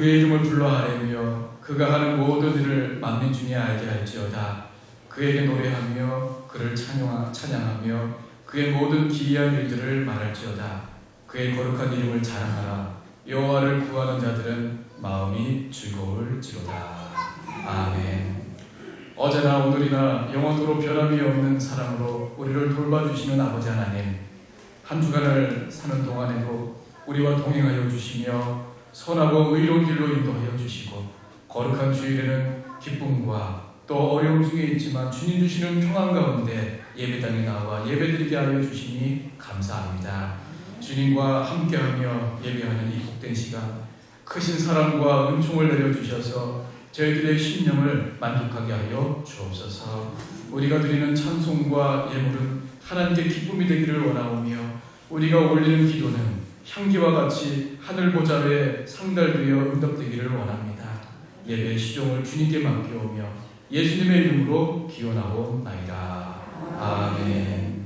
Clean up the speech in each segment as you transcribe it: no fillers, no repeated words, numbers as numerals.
그의 이름을 불러 아뢰며 그가 하는 모든 일을 만민 중에 알게 할지어다. 그에게 노래하며 그를 찬양하며 그의 모든 기이한 일들을 말할지어다. 그의 거룩한 이름을 자랑하라. 여호와를 구하는 자들은 마음이 즐거울지로다. 아멘. 어제나 오늘이나 영원토록 변함이 없는 사랑으로 우리를 돌봐주시는 아버지 하나님, 한 주간을 사는 동안에도 우리와 동행하여 주시며 선하고 의로운 길로 인도하여 주시고, 거룩한 주일에는 기쁨과 또 어려움 중에 있지만 주님 주시는 평안 가운데 예배당에 나와 예배드리게 하여 주시니 감사합니다. 주님과 함께하며 예배하는 이 복된 시간, 크신 사랑과 은총을 내려주셔서 저희들의 심령을 만족하게 하여 주옵소서. 우리가 드리는 찬송과 예물은 하나님께 기쁨이 되기를 원하오며, 우리가 올리는 기도는 향기와 같이 하늘 보좌에 상달되어 응답되기를 원합니다. 예배의 시종을 주님께 맡겨오며 예수님의 이름으로 기원하옵나이다. 아멘.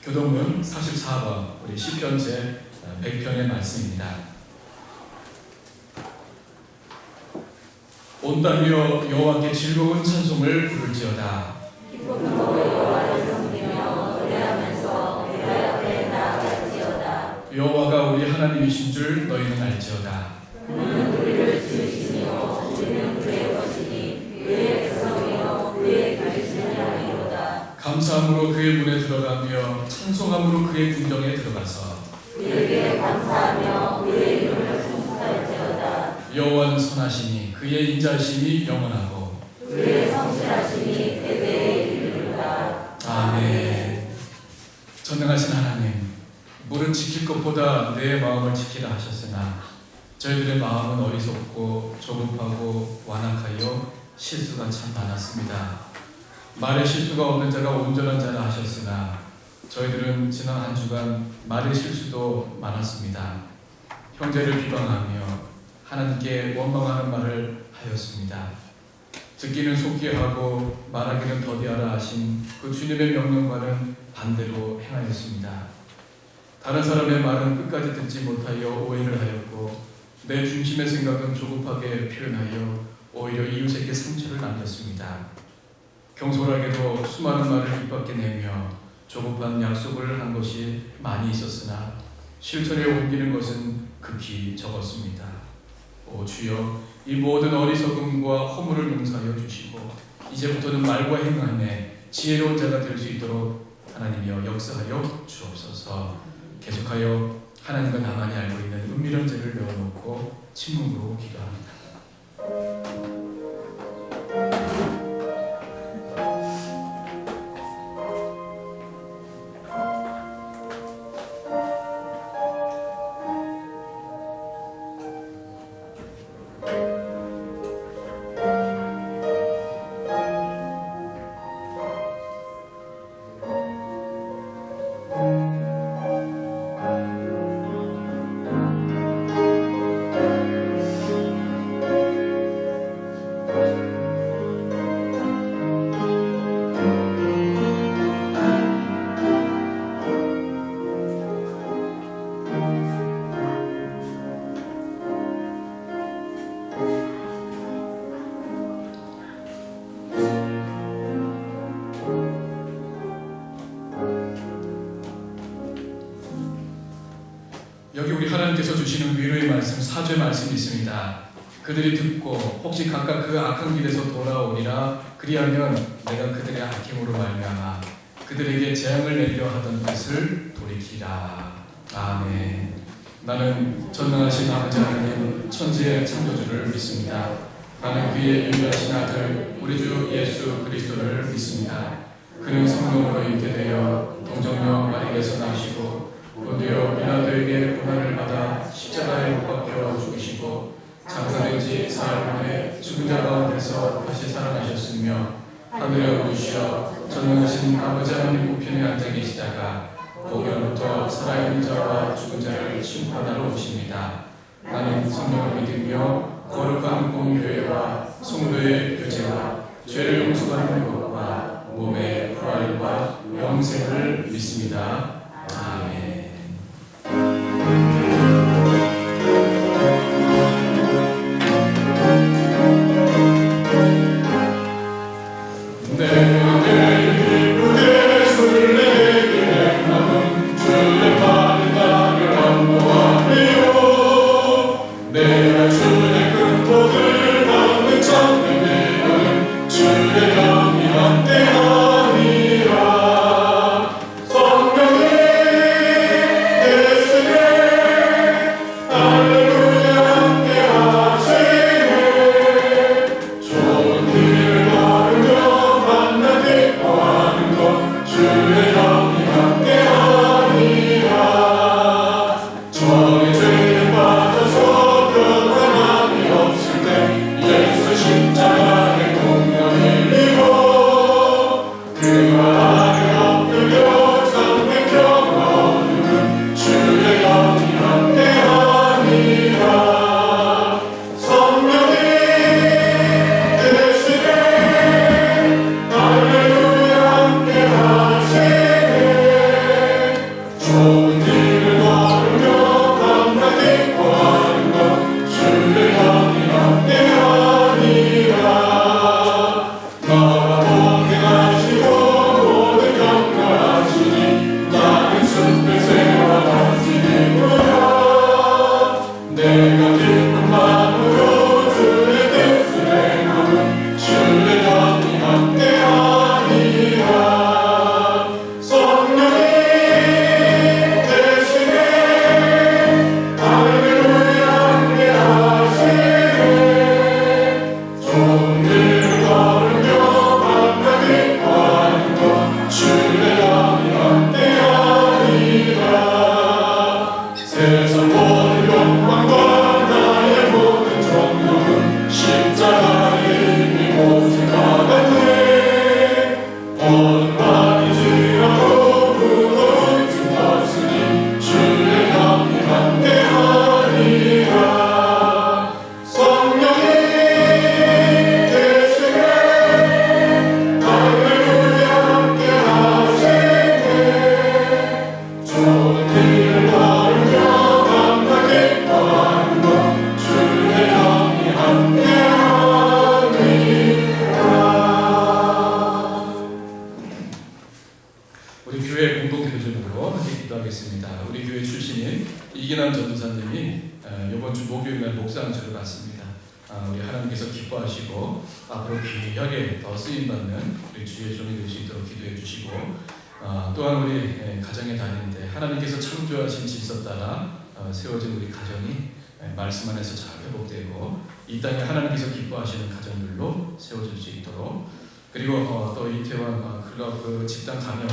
교동문 44번 우리 시편 제 100편의 말씀입니다. 온 땅이여 여호와께 즐거운 찬송을 부를지어다. 기쁨으로 여호와를 섬기며 노래하면서 그의 앞에 나아갈지어다. 여호와가 우리 하나님이신 줄 너희는 알지어다. 그는 우리를 지으시며 우리는 그의 것이니 그의 백성이요 그의 결실이니로다. 감사함으로 그의 문에 들어가며 찬송함으로 그의 궁정에 들어가서 그에게 감사하며 그의 이름을颂颂할지어다. 여호와는 선하시니 그의 인자심이 영원하고 그의 성실하심이 대대에 이르리로다. 아멘. 전능하신 하나님, 물은 지킬 것보다 내 마음을 지키라 하셨으나 저희들의 마음은 어리석고 조급하고 완악하여 실수가 참 많았습니다. 말의 실수가 없는 자가 온전한 자라 하셨으나 저희들은 지난 한 주간 말의 실수도 많았습니다. 형제를 비방하며 하나님께 원망하는 말을 하였습니다. 듣기는 속히 하고 말하기는 더디하라 하신 그 주님의 명령과는 반대로 행하였습니다. 다른 사람의 말은 끝까지 듣지 못하여 오해를 하였고 내 중심의 생각은 조급하게 표현하여 오히려 이웃에게 상처를 남겼습니다. 경솔하게도 수많은 말을 입 밖에 내며 조급한 약속을 한 것이 많이 있었으나 실천에 옮기는 것은 극히 적었습니다. 오 주여, 이 모든 어리석음과 허물을 용서하여 주시고 이제부터는 말과 행동 안에 지혜로운 자가 될 수 있도록 하나님이여 역사하여 주옵소서. 계속하여 하나님과 나만이 알고 있는 은밀한 죄를 메워놓고 침묵으로 기도합니다. 여기 우리 하나님께서 주시는 위로의 말씀, 사죄의 말씀이 있습니다. 그들이 듣고 혹시 각각 그 악한 길에서 돌아오리라. 그리하면 내가 그들의 악행으로 말미암아 그들에게 재앙을 내리려 하던 것을 돌이키라. 아멘. 나는 전능하신 아버지 하나님 천지의 창조주를 믿습니다. 나는 그의 유일하신 아들 우리 주 예수 그리스도를 믿습니다. 그는 성령으로 잉태되어 동정녀 마리아에서 나시고 본디오 빌라도에게 고난을 받아 십자가에 못 박혀 죽으시고 장사된 지 사흘 만에 죽은 자 가운데서 다시 살아나셨으며 하늘에 오르시어 전능하신 아버지 하나님 우편에 앉아 계시다가 거기로부터 살아있는 자와 죽은 자를 심판하러 오십니다. 나는 성령을 믿으며 거룩한 공교회와 성도의 교제와 죄를 용서받는 것과 몸의 부활과 영생을 믿습니다. 아멘. 좋은 길을 걸으며 만나게 기도하겠습니다. 우리 교회 출신인 이기남 전도사님이 이번 주 목요일날 목사안수를 받습니다. 우리 하나님께서 기뻐하시고 앞으로 귀하게 더 쓰임받는 우리 주의 종이 될 수 있도록 기도해 주시고, 또한 우리 가정에 다니는데 하나님께서 창조하신 질서 따라 세워진 우리 가정이 말씀 안에서 잘 회복되고 이 땅에 하나님께서 기뻐하시는 가정들로 세워질 수 있도록, 그리고 또 이태원 클럽 집단 감염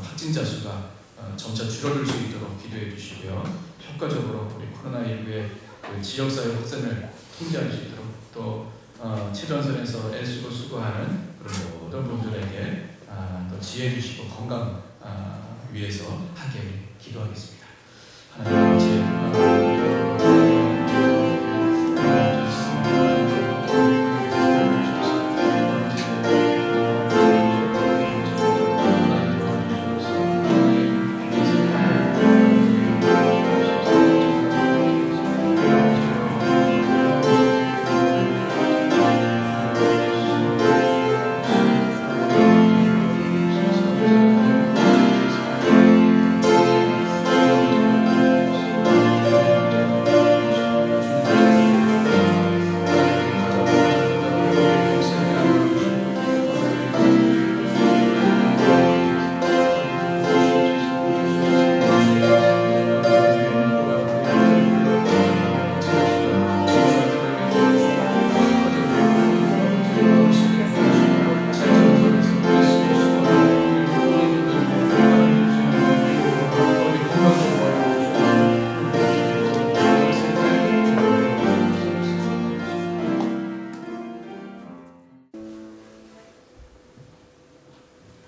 확진자 수가 점차 줄어들 수 있도록 기도해 주시고요. 효과적으로 우리 코로나19의 지역사회 확산을 통제할 수 있도록, 또 최전선에서 애쓰고 수고하는 그런 모든 분들에게 또 지혜 주시고 건강 위해서 함께 기도하겠습니다. 하나님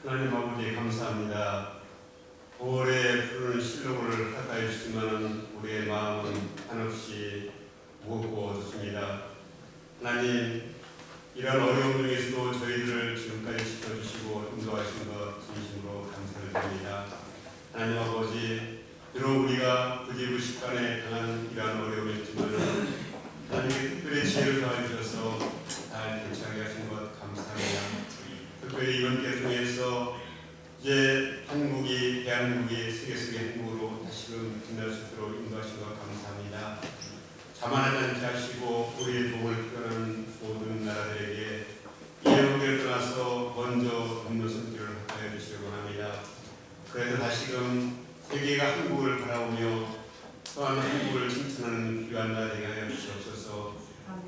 하나님 아버지 감사합니다. 5월에 푸른 실로를 가까이 주시면 우리의 마음은 한없이 무겁고 어둡습니다. 하나님, 이런 어려움 중에서도 저희들을 지금까지 지켜주시고 인도하신 것 진심으로 감사를 드립니다. 하나님 아버지, 비록 우리가 부지불식간에 당한 이러한 어려움이었지만 하나님의 특별히 지혜를 더해주셔서 잘 괜찮게 하신 것 감사합니다. 특별히 이번 때 중에서 이제 한국이 대한민국이 세계 속의 행복으로 다시금 빛날 수 있도록 인도하신 것 감사합니다. 자만하지 않게 하시고 우리의 도움을 필요하는 모든 나라들에게 이 영역을 떠나서 먼저 돕는 손길을 허락해 주시기 원합니다. 그래서 다시금 세계가 한국을 바라보며 또한 한국을 칭찬하는 귀한 나라 되게 하여 주시옵소서.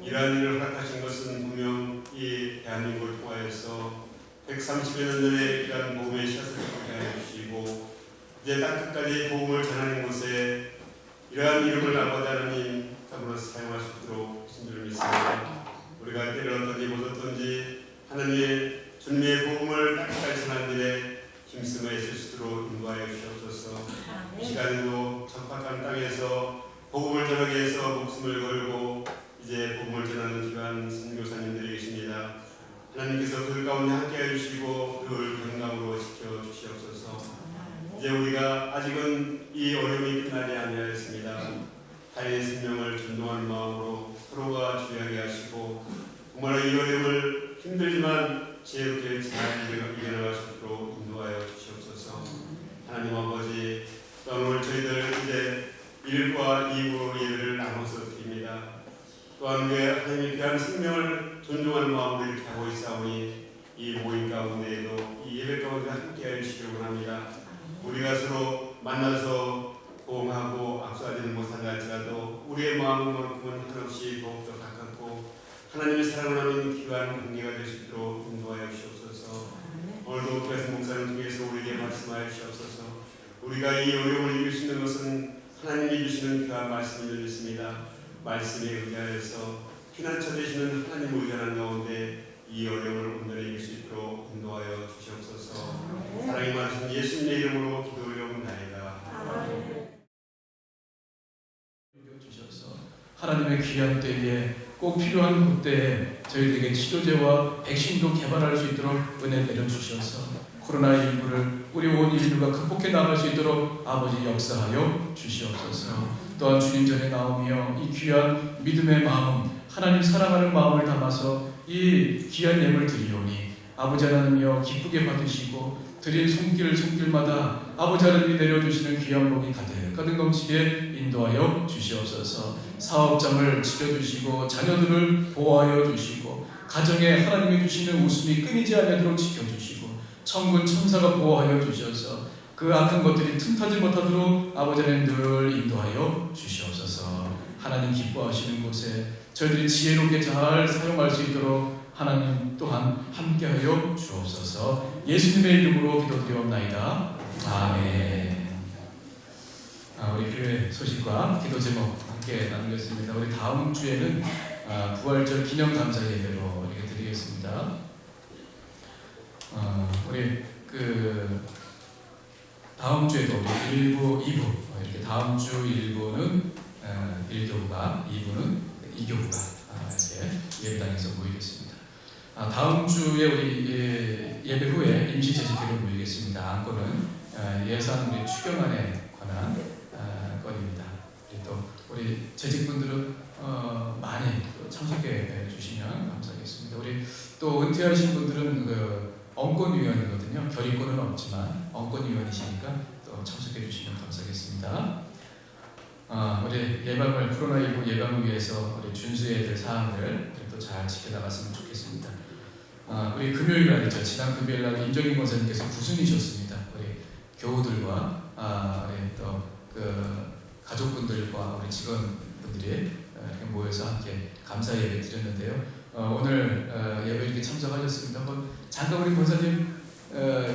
이러한 일을 허락하신 것은 분명 이 대한민국을 통하여서 130여 년 전에 이러한 복음의 씨앗을 뿌리게 하여 주시고 이제 땅끝까지 복음을 전하는 곳에 이러한 이름을 아버지 하나님 참으로 사용할 수 있도록 하신 줄 믿습니다. 우리가 때를 어떤지 못었던지 하나님의 주님의 복음을 땅끝까지 전하는 일에 힘쓰며 있을 수 있도록 인도하여 주시옵소서. 이 시간에도 척박한 땅에서 복음을 전하기 위해서 목숨을 걸고 이제 복음을 전하는 귀한 선교사님들이 계십니다. 하나님께서 그 가운데 함께해 주시고 늘 건강으로 지켜주시옵소서. 이제 우리가 아직은 이 어려움이 끝나지 아니하였습니다. 타인의 생명을 존중하는 마음으로 서로가 주의하게 하시고 정말 이 어려움을 힘들지만 지혜롭게 잘 이겨나갈 수 있도록 인도하여 주시옵소서. 하나님 아버지, 오늘 저희들 이제 1과 2부 예배를 나눠서 드립니다. 또한 하나님의 귀한 생명을 존중하는 마음으로 이렇게 하고 있사오니 이 모임 가운데에도 이 예배 가운데 함께하여 주시기 원합니다. 우리가 서로 만나서 호응하고 악수하지는 못한다 할지라도 우리의 마음만큼은 한없이 더욱더 가깝고 하나님의 사랑을 하는 귀한 관계가 될 수 있도록 인도하여 주시옵소서. 오늘도 교회에서 목사님 통해서 우리에게 말씀하여 주시옵소서. 우리가 이 어려움을 이길 수 있는 것은 하나님이 주시는 귀한 말씀이 있습니다. 말씀에 의하여서 피난처 되시는 하나님을 의존하는 가운데 이 어려움을 온전히 이길 수 있도록 인도하여 주시옵소서. 사랑이 많으신 예수님의 이름으로 기도 올려옵나이다. 주셔서 하나님의 귀한 때에 꼭 필요한 그때에 저희들에게 치료제와 백신도 개발할 수 있도록 은혜 내려주셔서 코로나19를 우리 온 인류가 극복해 나갈 수 있도록 아버지 역사하여 주시옵소서. 또한 주님 전에 나오며 이 귀한 믿음의 마음, 하나님 사랑하는 마음을 담아서 이 귀한 예물 드리오니 아버지 하나님이여 기쁘게 받으시고 드린 손길마다 아버지 하나님이 내려주시는 귀한 복이 가득 넘치게 인도하여 주시옵소서. 사업장을 지켜주시고 자녀들을 보호하여 주시고 가정에 하나님이 주시는 웃음이 끊이지 않도록 지켜주시고 천군 천사가 보호하여 주셔서 그 악한 것들이 틈타지 못하도록 아버지 하나님 늘 인도하여 주시옵소서. 하나님 기뻐하시는 곳에 저희들이 지혜롭게 잘 사용할 수 있도록 하나님 또한 함께하여 주옵소서. 예수님의 이름으로 기도드리옵나이다. 아멘. 우리 교회 소식과 기도 제목 함께 나누겠습니다. 우리 다음 주에는 부활절 기념 감사 예배로 이렇게 드리겠습니다. 우리 다음 주에도 1부, 2부 이렇게 다음 주 1부는 1교부가 2부는 2교부가 이렇게 예배당에서 모이겠습니다. 다음 주에 우리 예배 후에 임시 제주교로 모이겠습니다. 안건은 예산 우리 추경안에 관한 건입니다. 또 우리 재직분들은 많이 참석해 주시면 감사하겠습니다. 우리 또 은퇴하신 분들은 언권위원이거든요. 결의권은 없지만 언권위원이시니까 또 참석해 주시면 감사하겠습니다. 우리 코로나19 예방을 위해서 우리 준수해야 될 사항들 또 잘 지켜나갔으면 좋겠습니다. 우리 금요일 날이죠. 지난 금요일 날 임정인 권사님께서 구순이셨습니다. 우리 교우들과 우리 또 가족분들과 우리 직원분들이 이렇게 모여서 함께 감사 예배 드렸는데요. 오늘 예배 이렇게 참석하셨습니다. 잠깐 우리 권사님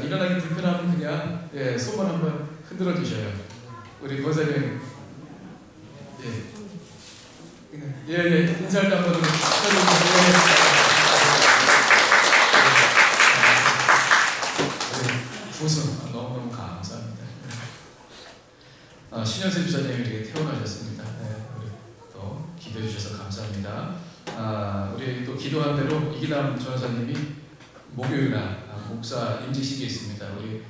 일어나기 불편하면 그냥 손만 한번 흔들어 주셔요. 우리 권사님 인사를 한번 축하드립니다. 구순 너무너무 감사합니다. 신현세 집사님이 이렇게 태어나셨습니다. 우리 또 기도해 주셔서 감사합니다. 우리 또 기도한 대로 이기남 전사님이 목요일날 목사 임직식이 있습니다. 우리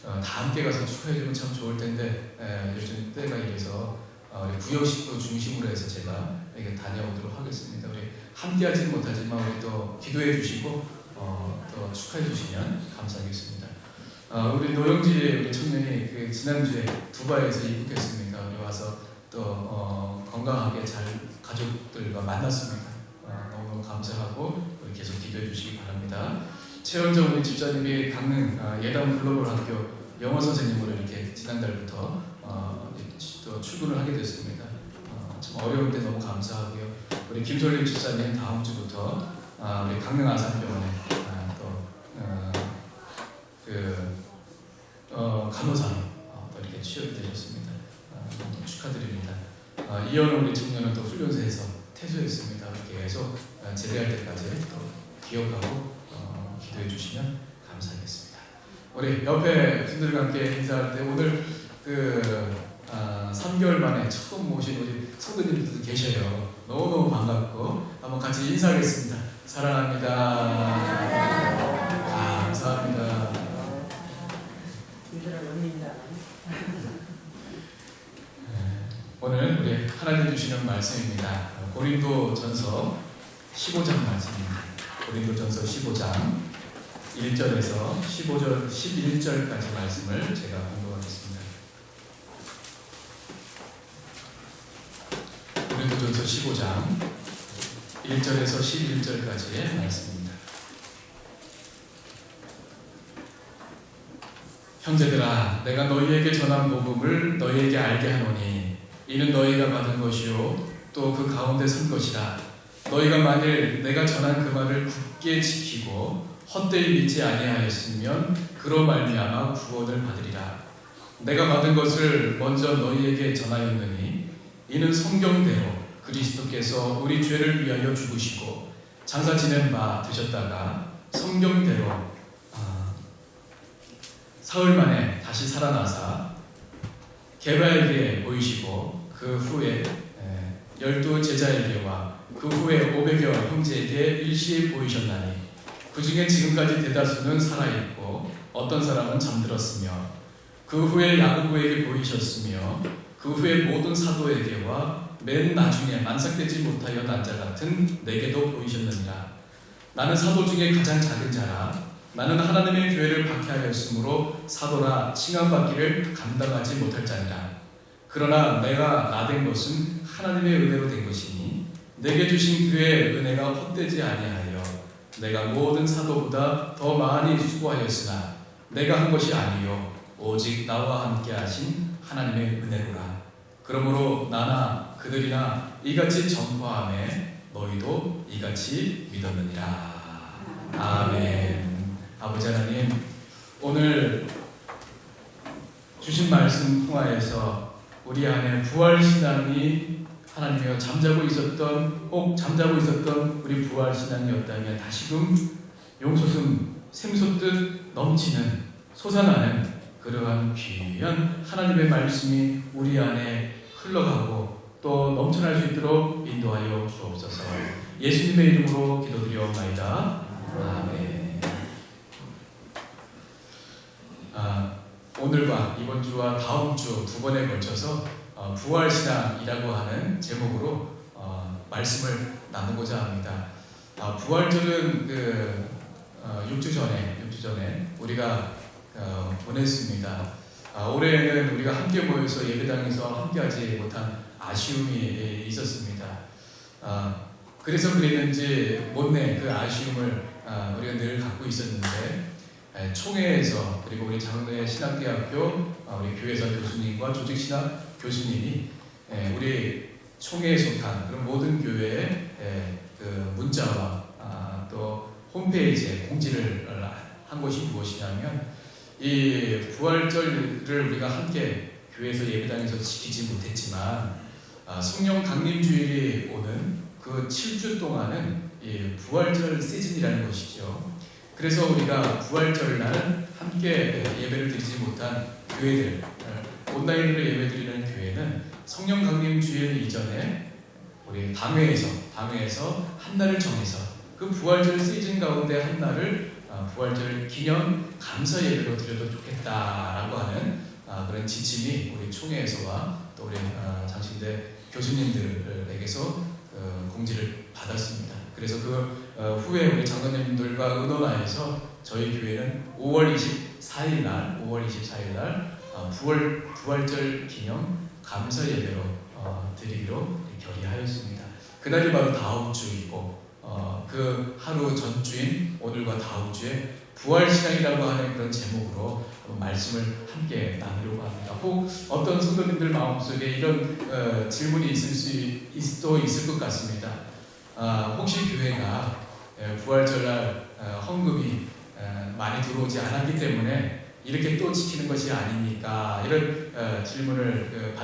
다 함께 가서 축하해주면 참 좋을 텐데 요즘 때가 이래서 우리 구역식도 중심으로 해서 제가 이렇게 다녀오도록 하겠습니다. 우리 함께하지는 못하지만 우리 또 기도해 주시고 또 축하해 주시면 감사하겠습니다. 우리 노영지 우리 청년이 지난주에 두바이에서 입국했습니다. 우리 와서 또 건강하게 잘 가족들과 만났습니다. 너무너무 감사하고 우리 계속 기도해 주시기 바랍니다. 최원정 우리 집사님이 강릉 예담 글로벌 학교 영어 선생님으로 이렇게 지난달부터 또 출근을 하게 됐습니다. 참 어려운데 너무 감사하고요. 우리 김솔림 집사님 다음 주부터 우리 강릉 아산병원에 간호사로 또 이렇게 취업이 되셨습니다. 너무 축하드립니다. 이현우 우리 청년은 또 훈련소에서 퇴소했습니다. 계속 제대할 때까지 또 기억하고 기도해 주시면 감사하겠습니다. 우리 옆에 분들과 함께 인사할 때 오늘 3개월 만에 처음 모신 우리 성도님들도 계셔요. 너무너무 반갑고 한번 같이 인사하겠습니다. 사랑합니다. 감사합니다. 오늘 우리 하나님 주시는 말씀입니다. 고린도전서 15장 말씀입니다. 고린도전서 15장 1절에서 11절까지 말씀을 제가 공부하겠습니다. 고린도전서 15장 1절에서 11절까지의 말씀입니다. 형제들아, 내가 너희에게 전한 복음을 너희에게 알게 하노니 이는 너희가 받은 것이요 또 그 가운데 선 것이라. 너희가 만일 내가 전한 그 말을 굳게 지키고 헛되이 믿지 아니하였으면 그로 말미암아 구원을 받으리라. 내가 받은 것을 먼저 너희에게 전하였느니 이는 성경대로 그리스도께서 우리 죄를 위하여 죽으시고 장사 지낸 바 되셨다가 성경대로 사흘 만에 다시 살아나사 게바에게 보이시고 그 후에 12 제자에게와 그 후에 500여 형제에게 일시에 보이셨나니 그 중에 지금까지 대다수는 살아있고 어떤 사람은 잠들었으며 그 후에 야고보에게 보이셨으며 그 후에 모든 사도에게와 맨 나중에 만삭되지 못하여 난 자 같은 내게도 보이셨느니라. 나는 사도 중에 가장 작은 자라. 나는 하나님의 교회를 박해하였으므로 사도라 칭함받기를 감당하지 못할 자니라. 그러나 내가 나된 것은 하나님의 은혜로 된 것이니 내게 주신 그의 은혜가 헛되지 아니하여 내가 모든 사도보다 더 많이 수고하였으나 내가 한 것이 아니요 오직 나와 함께 하신 하나님의 은혜로라. 그러므로 나나 그들이나 이같이 전파하매 너희도 이같이 믿었느니라. 아멘. 아버지 하나님, 오늘 주신 말씀 통하여서 우리 안에 부활신앙이 하나님이여 잠자고 있었던 우리 부활신앙이었다면 다시금 용솟음 샘솟듯 넘치는 솟아나는 그러한 귀한 하나님의 말씀이 우리 안에 흘러가고 또 넘쳐날 수 있도록 인도하여 주옵소서. 예수님의 이름으로 기도드리옵나이다. 아멘. 오늘과 이번 주와 다음 주 두 번에 걸쳐서 부활신앙이라고 하는 제목으로 말씀을 나누고자 합니다. 부활절은 6주 전에 우리가 보냈습니다. 올해는 우리가 함께 모여서 예배당에서 함께하지 못한 아쉬움이 있었습니다. 그래서 그랬는지 못내 그 아쉬움을 우리가 늘 갖고 있었는데 총회에서 그리고 우리 장로의 신학대학교 우리 교회사 교수님과 조직신학 교수님이 우리 총회에 속한 그런 모든 교회의 그 문자와 또 홈페이지에 공지를 한 것이 무엇이냐면 이 부활절을 우리가 함께 교회에서 예배당에서 지키지 못했지만 성령 강림주일이 오는 그 7주 동안은 이 부활절 시즌이라는 것이죠. 그래서 우리가 부활절날 함께 예배를 드리지 못한 교회들, 온라인으로 예배드리는 교회는 성령 강림 주일 이전에 우리 당회에서 한 날을 정해서 그 부활절 시즌 가운데 한 날을 부활절 기념 감사 예배로 드려도 좋겠다라고 하는 그런 지침이 우리 총회에서와 또 우리 장신대 교수님들에게서 공지를 받았습니다. 그래서 그 후에 우리 장로님들과 의논하여서 저희 교회는 5월 24일 날 부활절 기념 감사 예배로 드리기로 결의하였습니다. 그날이 바로 다음 주이고 그 하루 전주인 오늘과 다음 주에 부활신앙이라고 하는 그런 제목으로 말씀을 함께 나누려고 합니다. 혹 어떤 성도님들 마음속에 이런 질문이 있을 수도 있을 것 같습니다. 혹시 교회가 부활절날 헌금이 많이 들어오지 않았기 때문에 이렇게 또 지키는 것이 아닙니까? 이런 질문을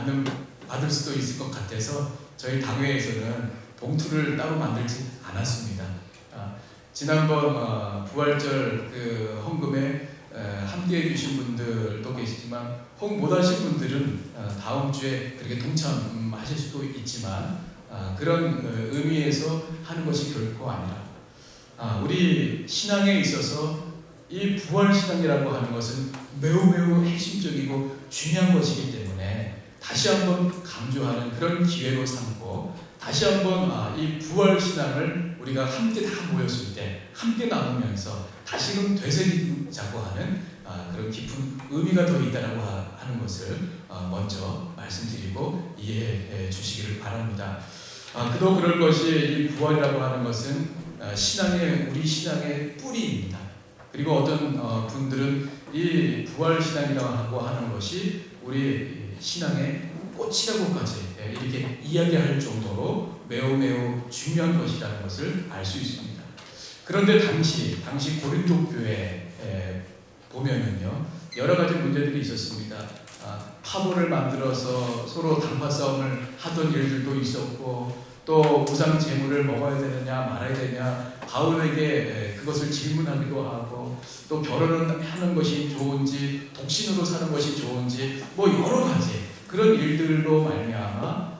받을 수도 있을 것 같아서 저희 당회에서는 봉투를 따로 만들지 않았습니다. 지난번 부활절 그 헌금에 함께해 주신 분들도 계시지만 혹 못하신 분들은 다음 주에 그렇게 동참하실 수도 있지만 그런 의미에서 하는 것이 결코 아니라 우리 신앙에 있어서 이 부활신앙이라고 하는 것은 매우 핵심적이고 중요한 것이기 때문에 다시 한번 강조하는 그런 기회로 삼고 다시 한번 이 부활신앙을 우리가 함께 다 모였을 때 함께 나누면서 다시금 되새기자고 하는 그런 깊은 의미가 더 있다라고 하는 것을 먼저 말씀드리고 이해해 주시기를 바랍니다. 그도 그럴 것이 이 부활이라고 하는 것은 우리 신앙의 뿌리입니다. 그리고 어떤 분들은 이 부활신앙이라고 하는 것이 우리 신앙의 꽃이라고까지 이렇게 이야기할 정도로 매우 중요한 것이라는 것을 알 수 있습니다. 그런데 당시 고린도 교회에 보면은요 여러 가지 문제들이 있었습니다. 파벌을 만들어서 서로 단파 싸움을 하던 일들도 있었고 또 우상 제물을 먹어야 되느냐 말아야 되냐 바울에게 그것을 질문하기도 하고 또 결혼을 하는 것이 좋은지 독신으로 사는 것이 좋은지 뭐 여러 가지 그런 일들로 말미암아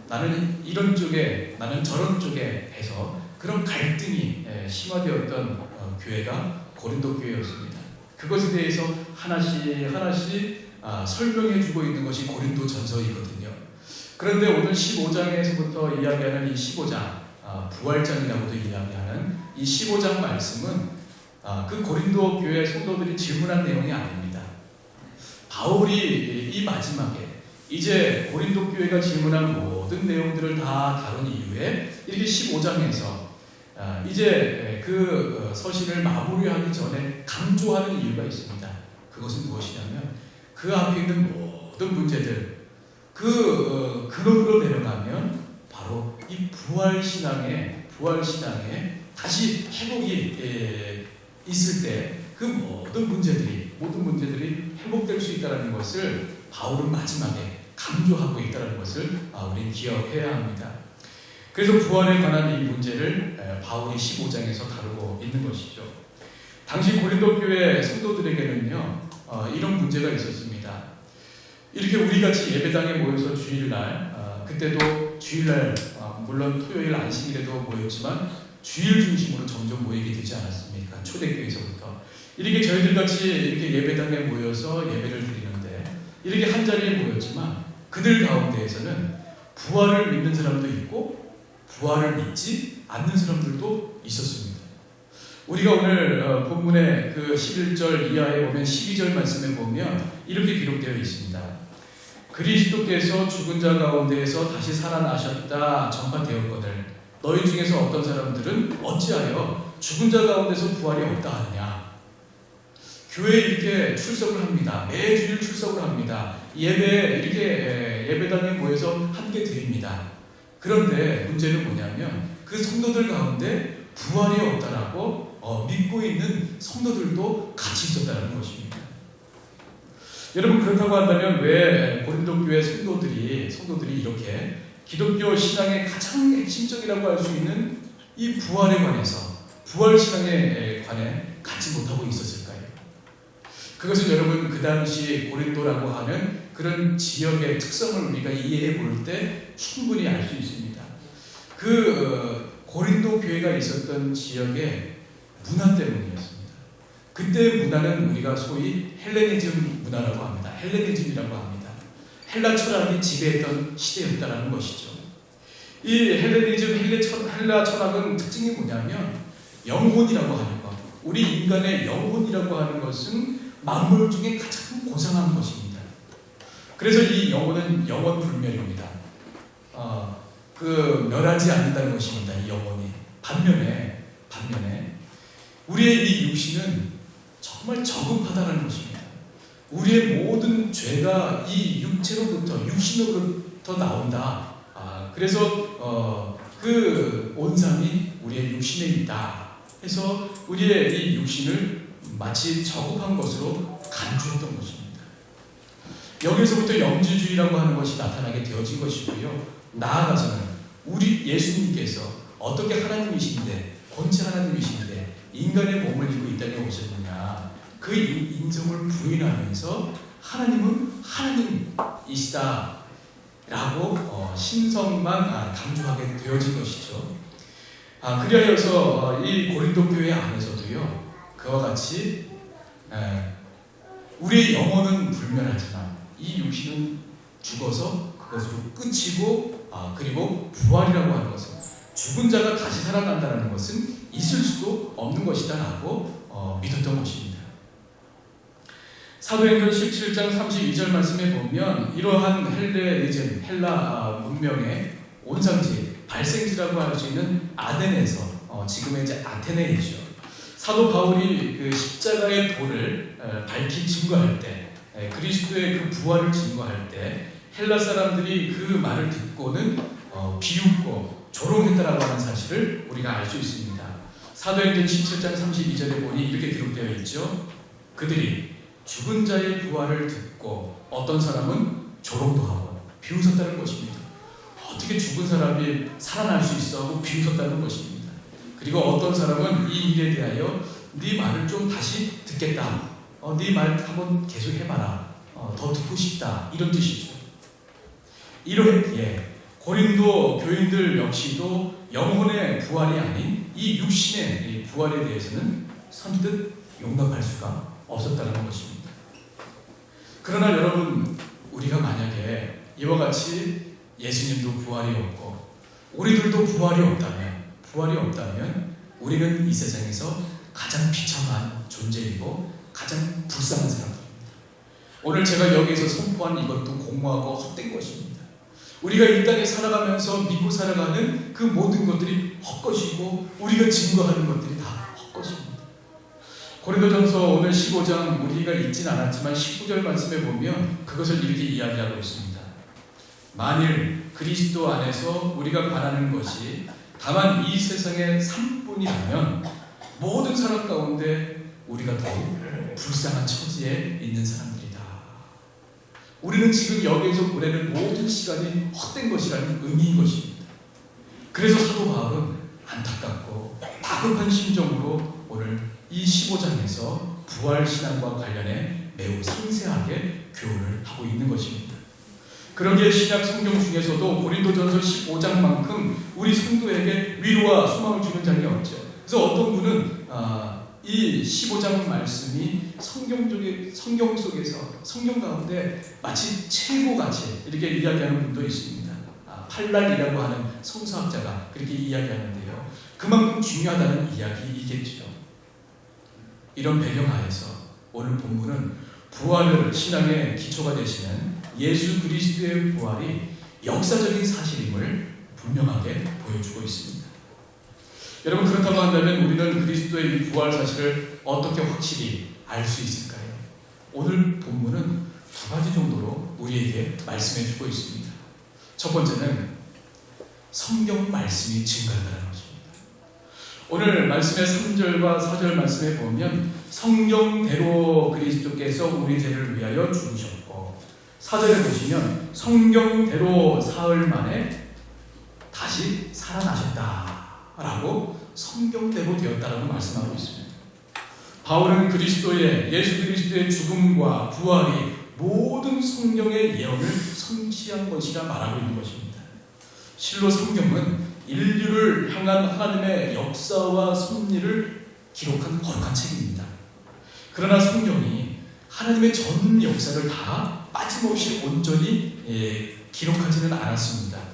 나는 이런 쪽에 나는 저런 쪽에 해서 그런 갈등이 심화되었던 교회가 고린도 교회였습니다. 그것에 대해서 하나씩 설명해주고 있는 것이 고린도 전서이거든요. 그런데 오늘 15장에서부터 이야기하는 이 15장 부활장이라고도 이야기하는 이 15장 말씀은 그 고린도 교회 성도들이 질문한 내용이 아닙니다. 바울이 이 마지막에 이제 고린도 교회가 질문한 모든 내용들을 다 다룬 이후에 이렇게 15장에서 이제 그 서신을 마무리하기 전에 강조하는 이유가 있습니다. 그것은 무엇이냐면 그 앞에 있는 모든 문제들 그 근원으로 내려가면 바로 이 부활신앙에 다시 회복이 있을 때 그 모든 문제들이 회복될 수 있다는 것을 바울은 마지막에 강조하고 있다는 것을 우리는 기억해야 합니다. 그래서 부활에 관한 이 문제를 바울이 15장에서 다루고 있는 것이죠. 당시 고린도 교회 성도들에게는요 이런 문제가 있었습니다. 이렇게 우리같이 예배당에 모여서 주일날 그때도 주일날 물론 토요일 안식일에도 모였지만 주일 중심으로 점점 모이게 되지 않았습니까? 초대교회에서부터 이렇게 저희들같이 이렇게 예배당에 모여서 예배를 드리는데 이렇게 한 자리에 모였지만 그들 가운데에서는 부활을 믿는 사람도 있고 부활을 믿지 않는 사람들도 있었습니다. 우리가 오늘 본문의 그 11절 이하에 보면 12절 말씀에 보면 이렇게 기록되어 있습니다. 그리스도께서 죽은 자 가운데에서 다시 살아나셨다 전파되었거늘 너희 중에서 어떤 사람들은 어찌하여 죽은 자 가운데서 부활이 없다 하느냐. 교회에 이렇게 출석을 합니다. 매주일 출석을 합니다. 예배에 이렇게 예배당에 모여서 함께 드립니다. 그런데 문제는 뭐냐면 그 성도들 가운데 부활이 없다라고 믿고 있는 성도들도 같이 있었다는 것입니다. 여러분 그렇다고 한다면 왜 고린도 교회 성도들이 이렇게 기독교 신앙의 가장 핵심적이라고 할 수 있는 이 부활에 관해서 부활 신앙에 관해 갖지 못하고 있었을까요? 그것은 여러분 그 당시 고린도라고 하는 그런 지역의 특성을 우리가 이해해 볼 때 충분히 알 수 있습니다. 그 고린도 교회가 있었던 지역의 문화 때문이었습니다. 그때 문화는 우리가 소위 헬레니즘 문화라고 합니다. 헬레니즘이라고 합니다. 헬라 철학이 지배했던 시대였다는 것이죠. 이 헬레니즘, 헬라 철학은 특징이 뭐냐면 영혼이라고 하는 것, 우리 인간의 영혼이라고 하는 것은 만물 중에 가장 고상한 것입니다. 그래서 이 영혼은 영원 불멸입니다. 멸하지 않는다는 것입니다. 이 영혼이. 반면에 우리의 이 육신은 정말 저급하다는 것입니다. 우리의 모든 죄가 이 육신으로부터 나온다. 그래서 그 온상이 우리의 육신에 있다. 해서 우리의 이 육신을 마치 저급한 것으로 간주했던 것입니다. 여기서부터 영지주의라고 하는 것이 나타나게 되어진 것이고요. 나아가서는 우리 예수님께서 어떻게 하나님이신데 본체 하나님이신데 인간의 몸을 입고 이 땅에 오셨느냐 그 인성을 부인하면서 하나님은 하나님이시다 라고 신성만 강조하게 되어진 것이죠. 그리하여서 이 고린도 교회 안에서도요 그와 같이 우리의 영혼은 불멸하지만 이 육신은 죽어서 그것으로 끝이고 그리고 부활이라고 하는 것은 죽은 자가 다시 살아난다는 것은 있을 수도 없는 것이다 라고 믿었던 것입니다. 사도행전 17장 32절 말씀에 보면 이러한 헬레니즘, 헬라 문명의 온상지, 발생지라고 할 수 있는 아덴에서 지금의 이제 아테네이죠. 사도 바울이 그 십자가의 도를 밝히 증거할 때 그리스도의 그 부활을 증거할 때 헬라 사람들이 그 말을 듣고는 비웃고 조롱했다라고 하는 사실을 우리가 알 수 있습니다. 사도행전 17장 32절에 보니 이렇게 기록되어 있죠. 그들이 죽은 자의 부활을 듣고 어떤 사람은 조롱도 하고 비웃었다는 것입니다. 어떻게 죽은 사람이 살아날 수 있어 하고 비웃었다는 것입니다. 그리고 어떤 사람은 이 일에 대하여 네 말을 좀 다시 듣겠다. 네 말 한번 계속 해봐라. 더 듣고 싶다. 이런 뜻이죠. 이러했기에 고린도 교인들 역시도 영혼의 부활이 아닌 이 육신의 부활에 대해서는 선뜻 용납할 수가 없었다는 것입니다. 그러나 여러분 우리가 만약에 이와 같이 예수님도 부활이 없고 우리들도 부활이 없다면 우리는 이 세상에서 가장 비참한 존재이고 가장 불쌍한 사람들입니다. 오늘 제가 여기에서 선포한 이것도 공허하고 헛된 것입니다. 우리가 이 땅에 살아가면서 믿고 살아가는 그 모든 것들이 헛것이고 우리가 증거하는 것들이 다 헛것입니다. 고린도전서 오늘 15장 우리가 읽진 않았지만 19절 말씀에 보면 그것을 이렇게 이야기하고 있습니다. 만일 그리스도 안에서 우리가 바라는 것이 다만 이 세상의 삶뿐이라면 모든 사람 가운데 우리가 더욱 불쌍한 처지에 있는 사람들이다. 우리는 지금 여기에서 보내는 모든 시간이 헛된 것이라는 의미인 것입니다. 그래서 사도 바울은 안타깝고 다급한 심정으로 오늘 이 15장에서 부활신앙과 관련해 매우 상세하게 교훈을 하고 있는 것입니다. 그러기에 신약 성경 중에서도 고린도전서 15장만큼 우리 성도에게 위로와 소망을 주는 장이 없죠. 그래서 어떤 분은 이 15장 말씀이 성경 속에서 성경 가운데 마치 최고같이 이렇게 이야기하는 분도 있습니다. 팔랄이라고 하는 성서학자가 그렇게 이야기하는데요. 그만큼 중요하다는 이야기이겠죠. 이런 배경하에서 오늘 본문은 부활을 신앙의 기초가 되시는 예수 그리스도의 부활이 역사적인 사실임을 분명하게 보여주고 있습니다. 여러분, 그렇다고 한다면 우리는 그리스도의 이 부활 사실을 어떻게 확실히 알 수 있을까요? 오늘 본문은 두 가지 정도로 우리에게 말씀해 주고 있습니다. 첫 번째는 성경 말씀이 증거한다는 것입니다. 오늘 말씀의 3절과 4절 말씀에 보면 성경대로 그리스도께서 우리 죄를 위하여 죽으셨고, 4절에 보시면 성경대로 사흘 만에 다시 살아나셨다라고 성경대로 되었다라고 말씀하고 있습니다. 바울은 예수 그리스도의 죽음과 부활이 모든 성경의 예언을 성취한 것이라 말하고 있는 것입니다. 실로 성경은 인류를 향한 하나님의 역사와 섭리를 기록한 거룩한 책입니다. 그러나 성경이 하나님의 전 역사를 다 빠짐없이 온전히 기록하지는 않았습니다.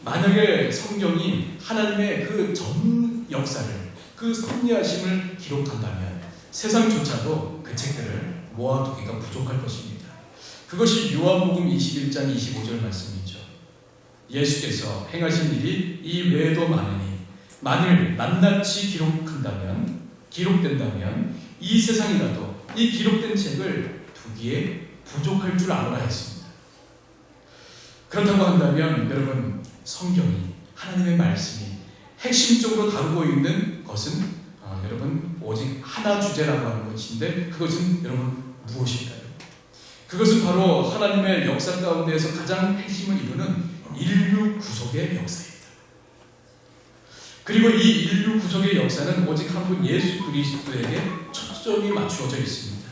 만약에 성경이 하나님의 그 전 역사를, 그 섭리하심을 기록한다면 세상조차도 그 책들을 모아두기가 부족할 것입니다. 그것이 요한복음 21장 25절 말씀이죠. 예수께서 행하신 일이 이 외에도 많으니 만일 낱낱이 기록된다면 이 세상이라도 이 기록된 책을 두기에 부족할 줄 알아야 했습니다. 그렇다고 한다면 여러분, 성경이, 하나님의 말씀이 핵심적으로 다루고 있는 것은 여러분 오직 하나 주제라고 하는 것인데, 그것은 여러분 무엇일까요? 그것은 바로 하나님의 역사 가운데에서 가장 핵심을 이루는 인류 구속의 역사입니다. 그리고 이 인류 구속의 역사는 오직 한 분 예수 그리스도에게 초점이 맞추어져 있습니다.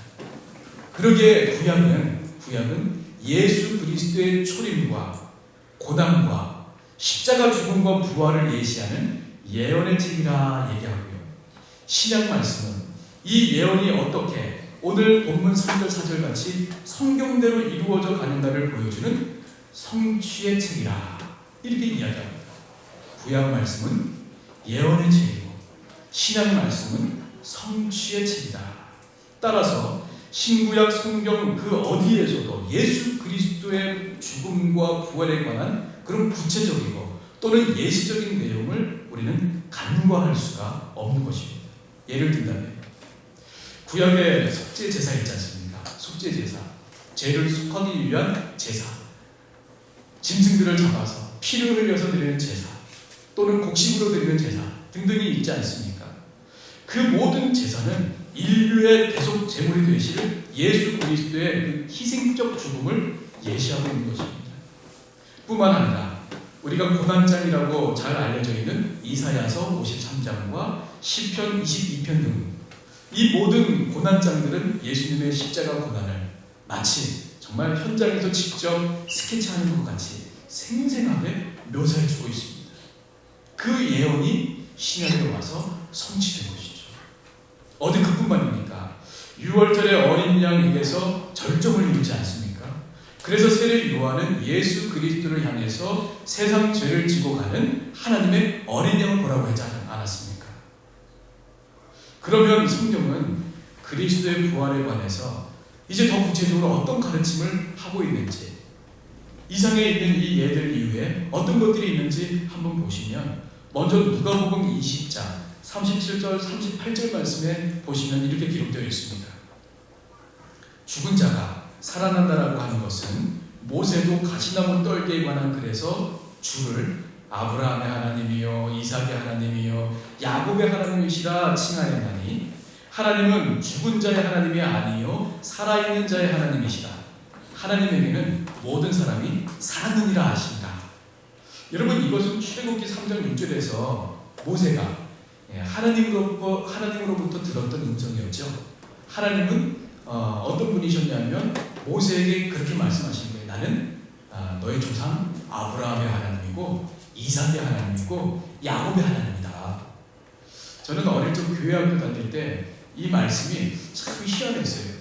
그러기에 구약은 예수 그리스도의 초림과 고난과 십자가 죽음과 부활을 예시하는 예언의 책이라 얘기하고요. 신약 말씀은 이 예언이 어떻게 오늘 본문 3절 4절 같이 성경대로 이루어져 가는가를 보여주는 성취의 책이라 이렇게 이야기합니다. 구약 말씀은 예언의 책이고 신약 말씀은 성취의 책이다. 따라서 신구약 성경 그 어디에서도 예수 그리스도의 죽음과 부활에 관한 그런 구체적이고 또는 예시적인 내용을 우리는 간과할 수가 없는 것입니다. 예를 들자면 구약의 속죄 제사 있지 않습니까? 속죄 제사, 죄를 속하기 위한 제사, 짐승들을 잡아서 피를 흘려서 드리는 제사, 또는 곡식으로 드리는 제사 등등이 있지 않습니까? 그 모든 제사는 인류의 대속 제물이 되실 예수 그리스도의 그 희생적 죽음을 예시하고 있는 것입니다. 뿐만 아니라 우리가 고난장이라고 잘 알려져 있는 이사야서 53장과 시편 22편 등 이 모든 고난장들은 예수님의 십자가 고난을 마치 정말 현장에서 직접 스케치하는 것 같이 생생하게 묘사해 주고 있습니다. 그 예언이 신약에 와서 성취된 것이죠. 어디 그뿐만입니까? 6월절의 어린 양에게서 절정을 이루지 않습니까? 그래서 세례 요한은 예수 그리스도를 향해서 세상 죄를 지고 가는 하나님의 어린 양을 보라고 하지 않았습니까? 그러면 성경은 그리스도의 부활에 관해서 이제 더 구체적으로 어떤 가르침을 하고 있는지, 이 상에 있는 이 예들 이후에 어떤 것들이 있는지 한번 보시면, 먼저 누가복음 20장 37절 38절 말씀에 보시면 이렇게 기록되어 있습니다. 죽은 자가 살아난다라고 하는 것은 모세도 가시나무 떨기에 관한 글에서 주를 아브라함의 하나님이요 이삭의 하나님이요 야곱의 하나님이시라 칭하였나니, 하나님은 죽은 자의 하나님이 아니요 살아있는 자의 하나님이시라. 하나님에게는 모든 사람이 살았느니라 하신다. 여러분, 이것은 출애굽기 3장 6절에서 모세가 하나님으로부터 들었던 음성이었죠. 하나님은 어떤 분이셨냐면 모세에게 그렇게 말씀하신 거예요. 나는 너의 조상 아브라함의 하나님이고 이삭의 하나님이고 야곱의 하나님이다. 저는 어릴 적 교회 학교 다닐 때 이 말씀이 참 희한했어요.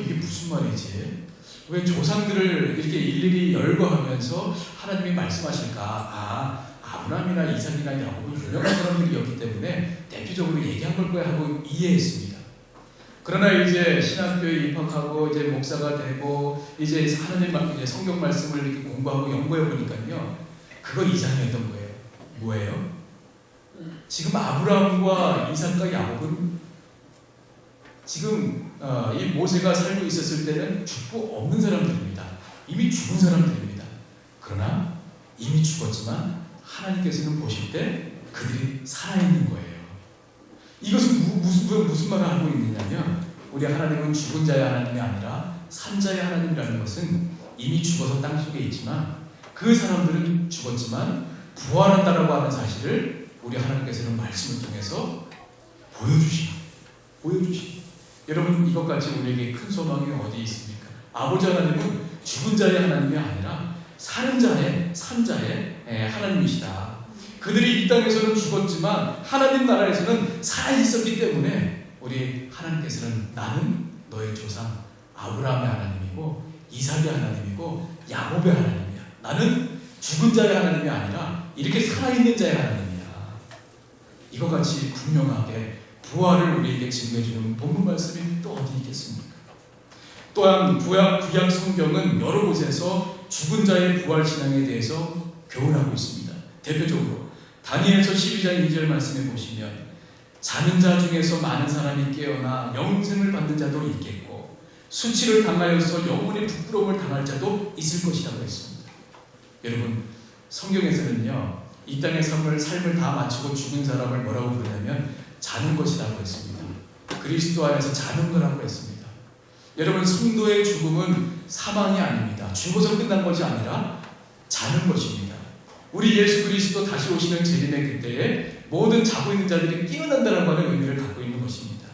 이게 무슨 말이지? 왜 조상들을 이렇게 일일이 열거하면서 하나님이 말씀하실까? 아브라함이나 이삭이나 야곱은 유명한 사람들이었기 때문에 대표적으로 얘기한 걸 거야 하고 이해했습니다. 그러나 이제 신학교에 입학하고 이제 목사가 되고 이제 하나님 이제 성경 말씀을 이렇게 공부하고 연구해 보니까요, 그거 이상이었던 거예요. 뭐예요? 지금 아브라함과 이삭과 야곱은 지금 이 모세가 살고 있었을 때는 죽고 없는 사람들입니다. 이미 죽은 사람들입니다. 그러나 이미 죽었지만 하나님께서는 보실 때 그들이 살아있는 거예요. 이것은 무슨 말을 하고 있느냐면, 우리 하나님은 죽은 자의 하나님이 아니라 산 자의 하나님이라는 것은 이미 죽어서 땅속에 있지만 그 사람들은 죽었지만 부활한다라고 하는 사실을 우리 하나님께서는 말씀을 통해서 보여주시고 여러분, 이것같이 우리에게 큰 소망이 어디 있습니까? 아버지 하나님은 죽은 자의 하나님이 아니라 사는 자의, 산 자의 하나님이시다. 그들이 이 땅에서는 죽었지만 하나님 나라에서는 살아있었기 때문에 우리 하나님께서는 나는 너의 조상 아브라함의 하나님이고 이삭의 하나님이고 야곱의 하나님이야. 나는 죽은 자의 하나님이 아니라 이렇게 살아있는 자의 하나님이야. 이것같이 분명하게 부활을 우리에게 증거해주는 본문 말씀이 또 어디 있겠습니까? 또한 구약 성경은 여러 곳에서 죽은 자의 부활 신앙에 대해서 교훈하고 있습니다. 대표적으로 다니엘서 12장 2절 말씀에 보시면, 자는 자 중에서 많은 사람이 깨어나 영생을 받는 자도 있겠고 수치를 당하여서 영혼의 부끄러움을 당할 자도 있을 것이라고 했습니다. 여러분, 성경에서는요, 이 땅의 삶을 다 마치고 죽은 사람을 뭐라고 부르냐면 자는 것이라고 했습니다. 그리스도 안에서 자는 거라고 했습니다. 여러분, 성도의 죽음은 사망이 아닙니다. 죽어서 끝난 것이 아니라 자는 것입니다. 우리 예수 그리스도 다시 오시는 재림의 그때에 모든 자고 있는 자들이 깨어난다는 하는 의미를 갖고 있는 것입니다.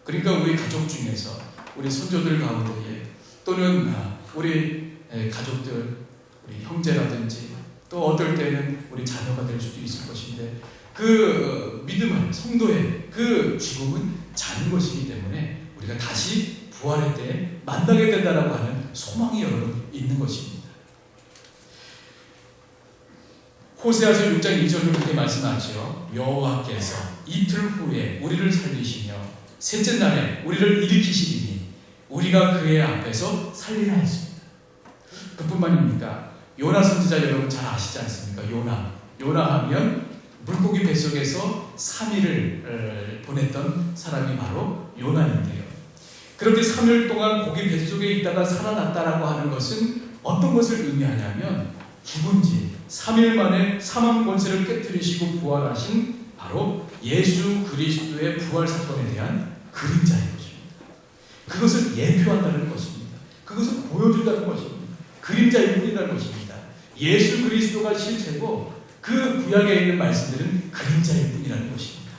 그러니까 우리 가족 중에서 우리 손조들 가운데에 또는 우리 가족들, 우리 형제라든지 또 어떨 때는 우리 자녀가 될 수도 있을 것인데, 그 믿음은, 성도의 그 죽음은 자는 것이기 때문에 우리가 다시 부활할 때 만나게 된다라고 하는 소망이 여러분 있는 것입니다. 호세아서 6장 2절로 그렇게 말씀하죠. 여호와께서 이틀 후에 우리를 살리시며 셋째 날에 우리를 일으키시리니 우리가 그의 앞에서 살리라 했습니다. 그뿐만입니까? 요나 선지자 여러분 잘 아시지 않습니까? 요나 하면 물고기 뱃속에서 3일을 보냈던 사람이 바로 요나인데요. 그렇게 3일 동안 고기 뱃속에 있다가 살아났다라고 하는 것은 어떤 것을 의미하냐면, 죽은 지 3일 만에 사망 권세를 깨뜨리시고 부활하신 바로 예수 그리스도의 부활 사건에 대한 그림자인 것입니다. 그것을 예표한다는 것입니다. 그것을 보여준다는 것입니다. 그림자일 뿐이라는 것입니다. 예수 그리스도가 실체고 그 구약에 있는 말씀들은 그림자일 뿐이라는 것입니다.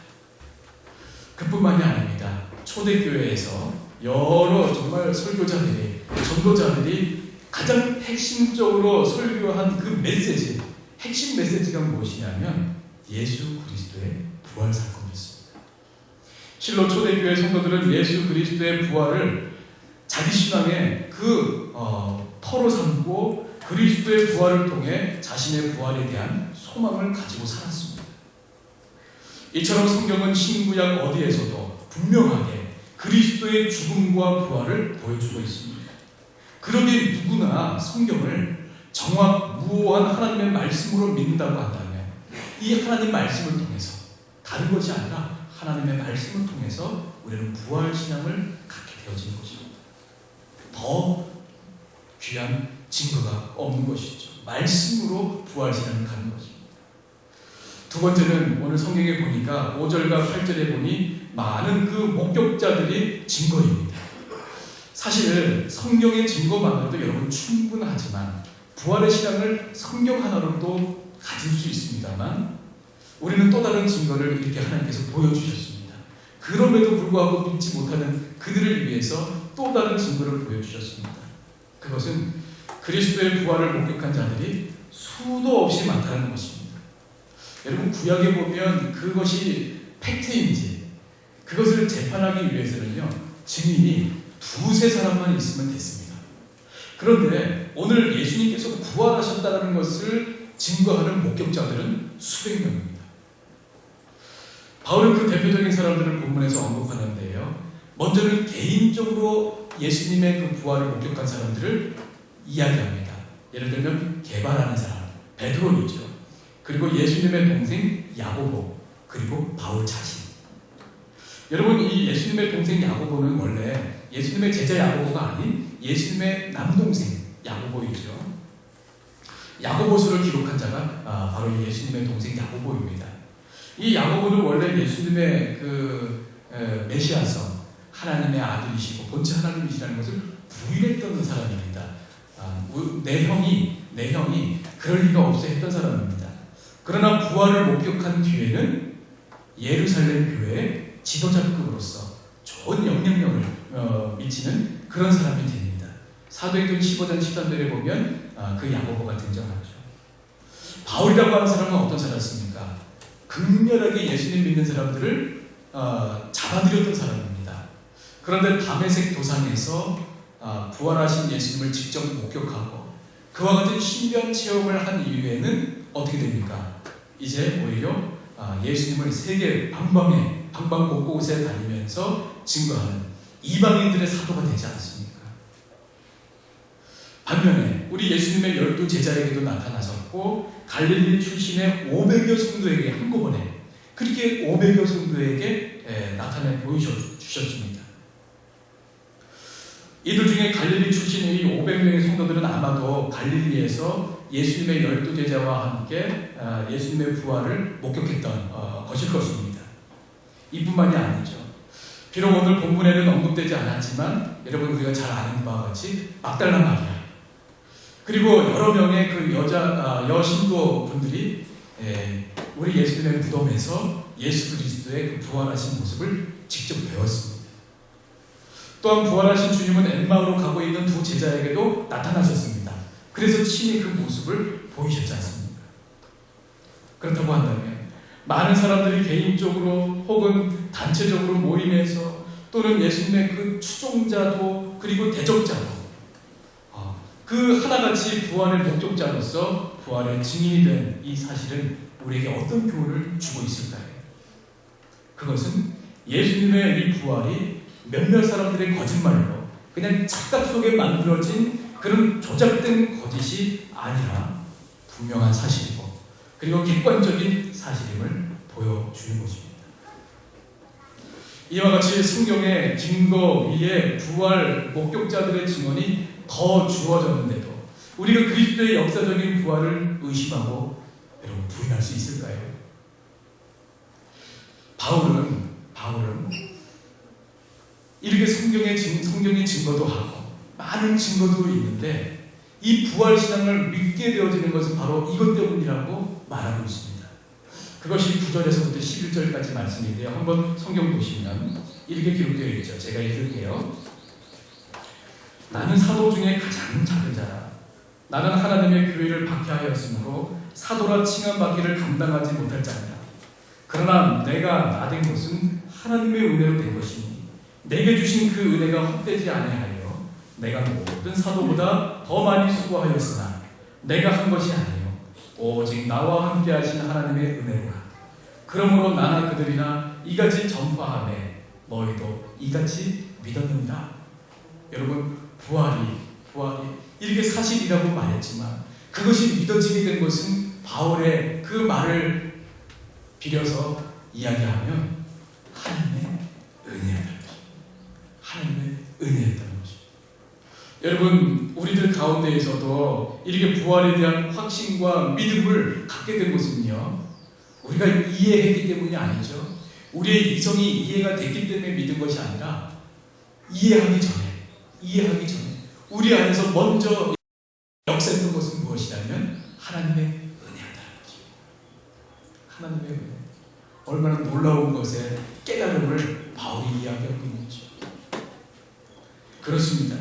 그뿐만이 아닙니다. 초대교회에서 여러 정말 설교자들이, 전도자들이 가장 핵심적으로 설교한 그 메시지, 핵심 메시지가 무엇이냐면 예수 그리스도의 부활 사건이었습니다. 실로 초대교회 성도들은 예수 그리스도의 부활을 자기 신앙의 그 터로 삼고 그리스도의 부활을 통해 자신의 부활에 대한 소망을 가지고 살았습니다. 이처럼 성경은 신구약 어디에서도 분명하게 그리스도의 죽음과 부활을 보여주고 있습니다. 그러기에 누구나 성경을 정확무오한 하나님의 말씀으로 믿는다고 한다면 이 하나님 말씀을 통해서 다른 것이 아니라 하나님의 말씀을 통해서 우리는 부활신앙을 갖게 되어진 것입니다. 더 귀한 증거가 없는 것이죠. 말씀으로 부활신앙을 갖는 것입니다. 두 번째는 오늘 성경에 보니까 5절과 8절에 보니 많은 그 목격자들이 증거입니다. 사실 성경의 증거만으로도 여러분 충분하지만 부활의 신앙을 성경 하나로도 가질 수 있습니다만 우리는 또 다른 증거를 이렇게 하나님께서 보여주셨습니다. 그럼에도 불구하고 믿지 못하는 그들을 위해서 또 다른 증거를 보여주셨습니다. 그것은 그리스도의 부활을 목격한 자들이 수도 없이 많다는 것입니다. 여러분 구약에 보면 그것이 팩트인지 그것을 재판하기 위해서는요 증인이 두세 사람만 있으면 됐습니다. 그런데 오늘 예수님께서 부활하셨다는 것을 증거하는 목격자들은 수백 명입니다. 바울은 그 대표적인 사람들을 본문에서 언급하는데요. 먼저는 개인적으로 예수님의 그 부활을 목격한 사람들을 이야기합니다. 예를 들면 개발하는 사람, 베드로이죠. 그리고 예수님의 동생 야고보, 그리고 바울 자신. 여러분 이 예수님의 동생 야고보는 원래 예수님의 제자 야고보가 아닌 예수님의 남동생 야고보이죠. 야고보서를 기록한 자가 바로 예수님의 동생 야고보입니다. 이 야고보는 원래 예수님의 그 메시아성, 하나님의 아들이시고 본체 하나님이시라는 것을 부인했던 사람입니다. 내 형이 그럴 리가 없어 했던 사람입니다. 그러나 부활을 목격한 뒤에는 예루살렘 교회의 지도자급으로서 좋은 영향력을 미치는 그런 사람이 됩니다. 사도행전 15장 13절에 보면 그 야고보가 등장하죠. 바울이라고 하는 사람은 어떤 사람입니까? 극렬하게 예수님 믿는 사람들을 잡아들였던 사람입니다. 그런데 다메섹 도상에서 부활하신 예수님을 직접 목격하고 그와 같은 신비한 체험을 한 이후에는 어떻게 됩니까? 이제 오히려 예수님을 세계 방방 곳곳에 다니면서 증거하는 이방인들의 사도가 되지 않습니까? 반면에 우리 예수님의 12 제자에게도 나타나셨고 갈릴리 출신의 500여 성도에게 한꺼번에 그렇게 500여 성도에게 나타내 보여주셨습니다. 이들 중에 갈릴리 출신의 500명의 성도들은 아마도 갈릴리에서 예수님의 12 제자와 함께 예수님의 부활을 목격했던 것일 것입니다. 이뿐만이 아니죠. 비록 오늘 본문에는 언급되지 않았지만 여러분 우리가 잘 아는 바와 같이 막달라 마리아 그리고 여러 명의 그 여신도 분들이 우리 예수님의 무덤에서 예수 그리스도의 그 부활하신 모습을 직접 배웠습니다. 또한 부활하신 주님은 엠마오로 가고 있는 두 제자에게도 나타나셨습니다. 그래서 친히 그 모습을 보이셨지 않습니까? 그렇다고 한다면 많은 사람들이 개인적으로 혹은 단체적으로 모임해서 또는 예수님의 그 추종자도 그리고 대적자도 그 하나같이 부활의 목격자로서 부활의 증인이 된 이 사실은 우리에게 어떤 교훈을 주고 있을까요? 그것은 예수님의 이 부활이 몇몇 사람들의 거짓말로 그냥 착각 속에 만들어진 그런 조작된 거짓이 아니라 분명한 사실이고 그리고 객관적인 사실임을 보여주는 것입니다. 이와 같이 성경의 증거 위에 부활 목격자들의 증언이 더 주어졌는데도 우리가 그리스도의 역사적인 부활을 의심하고 여러분 부인할 수 있을까요? 바울은 이렇게 성경의 증거도 하고 많은 증거도 있는데 이 부활신앙을 믿게 되어지는 것은 바로 이것 때문이라고 말하고 있습니다. 그것이 9절에서부터 11절까지 말씀인데요. 한번 성경 보시면 이렇게 기록되어 있죠. 제가 읽을게요. 나는 사도 중에 가장 작은 자라. 나는 하나님의 교회를 박해하였으므로 사도라 칭함받기를 감당하지 못할 자니라. 그러나 내가 나된 것은 하나님의 은혜로 된 것이니 내게 주신 그 은혜가 헛되지 아니하여 내가 모든 사도보다 더 많이 수고하였으나 내가 한 것이 아니요 오직 나와 함께 하신 하나님의 은혜로라. 그러므로 나나 그들이나 이같이 전파하매 너희도 이같이 믿었느니라. 여러분, 부활이 이렇게 사실이라고 말했지만 그것이 믿어지게 된 것은 바울의 그 말을 빌어서 이야기하면 하나님의 은혜였다는 것입니다. 하나님의 은혜였다는 것입니다. 여러분, 우리들 가운데에서도 이렇게 부활에 대한 확신과 믿음을 갖게 된 것은요, 우리가 이해했기 때문이 아니죠. 우리의 이성이 이해가 됐기 때문에 믿은 것이 아니라 이해하기 전에 우리 안에서 먼저 역사했던 것은 무엇이냐면 하나님의 은혜였다는 것입니다. 하나님의 은혜. 얼마나 놀라운 것에 깨달음을 바울이 이야기하고 있는 거죠. 그렇습니다.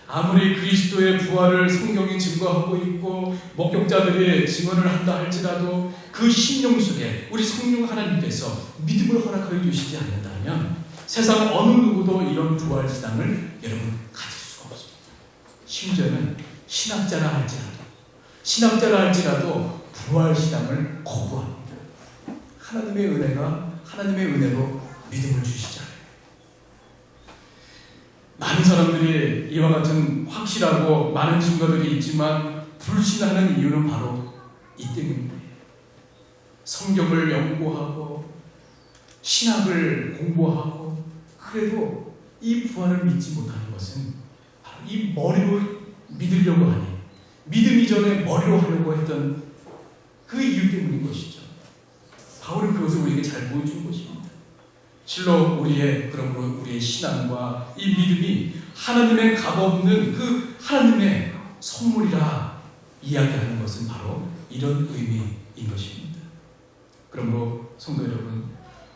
아무리 그리스도의 부활을 성경이 증거하고 있고 목격자들이 증언을 한다 할지라도 그 심령 속에 우리 성령 하나님께서 믿음을 허락하여 주시지 않는다면 세상 어느 누구도 이런 부활 신앙을 여러분 가질 수가 없습니다. 심지어는 신학자라 할지라도 부활 신앙을 거부합니다. 하나님의 은혜로 믿음을 주시잖아요. 많은 사람들이 이와 같은 확실하고 많은 증거들이 있지만 불신하는 이유는 바로 이 때문입니다. 성경을 연구하고 신학을 공부하고 그래도 이 부활을 믿지 못하는 것은 바로 이 머리로 믿으려고 하니 믿음 이전에 머리로 하려고 했던 그 이유 때문인 것이죠. 바울은 그것을 우리에게 잘 보여준 것입니다. 실로 그러므로 우리의 신앙과 이 믿음이 하나님의 값없는 그 하나님의 선물이라 이야기하는 것은 바로 이런 의미인 것입니다. 그러므로 성도 여러분,